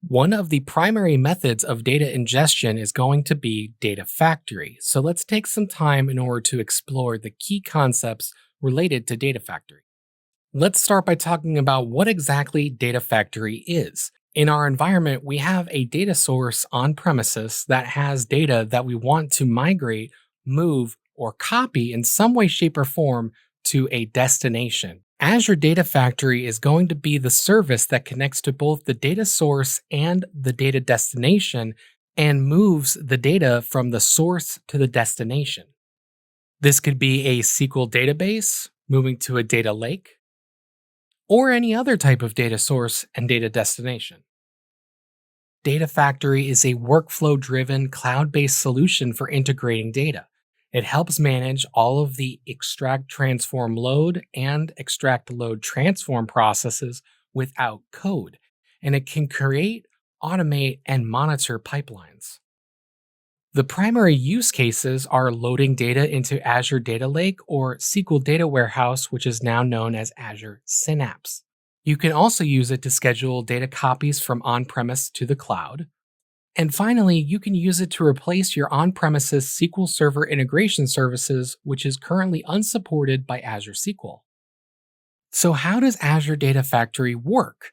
One of the primary methods of data ingestion is going to be data factory. So let's take some time in order to explore the key concepts related to data factory. Let's start by talking about what exactly data factory is. In our environment, we have a data source on premises that has data that we want to migrate, move, or copy in some way, shape, or form to a destination. Azure Data Factory is going to be the service that connects to both the data source and the data destination and moves the data from the source to the destination. This could be a SQL database moving to a data lake, or any other type of data source and data destination. Data Factory is a workflow driven, cloud based solution for integrating data. It helps manage all of the extract, transform, load, and extract, load, transform processes without code, and it can create, automate, and monitor pipelines. The primary use cases are loading data into Azure Data Lake or SQL Data Warehouse, which is now known as Azure Synapse. You can also use it to schedule data copies from on-premise to the cloud. And finally, you can use it to replace your on-premises SQL Server integration services, which is currently unsupported by Azure SQL. So how does Azure Data Factory work?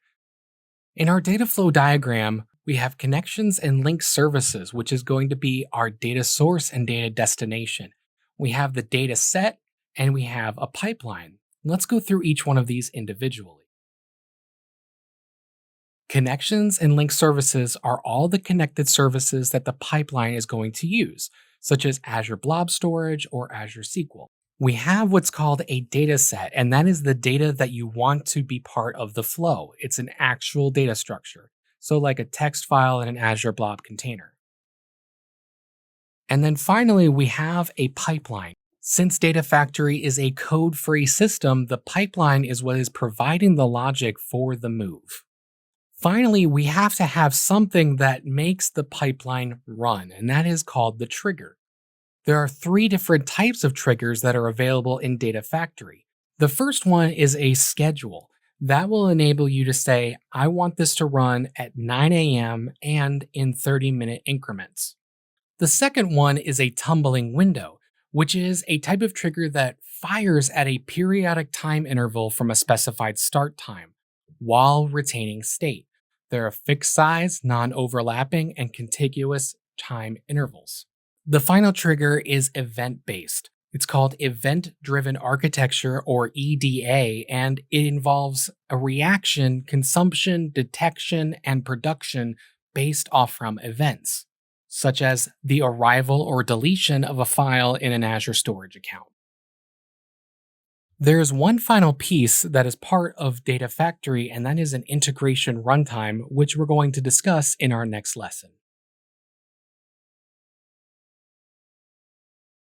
In our data flow diagram, we have connections and link services, which is going to be our data source and data destination. We have the data set and we have a pipeline. Let's go through each one of these individually. Connections and link services are all the connected services that the pipeline is going to use, such as Azure Blob Storage or Azure SQL. We have what's called a data set, and that is the data that you want to be part of the flow. It's an actual data structure, so like a text file in an Azure Blob container. And then finally, we have a pipeline. Since Data Factory is a code-free system, the pipeline is what is providing the logic for the move. Finally, we have to have something that makes the pipeline run, and that is called the trigger. There are 3 different types of triggers that are available in Data Factory. The first one is a schedule. That will enable you to say, I want this to run at 9 a.m. and in 30-minute increments. The second one is a tumbling window, which is a type of trigger that fires at a periodic time interval from a specified start time, while retaining state. There are fixed size, non-overlapping, and contiguous time intervals. The final trigger is event-based. It's called Event-Driven Architecture or EDA, and it involves a reaction, consumption, detection, and production based off from events, such as the arrival or deletion of a file in an Azure storage account. There is one final piece that is part of Data Factory, and that is an integration runtime, which we're going to discuss in our next lesson.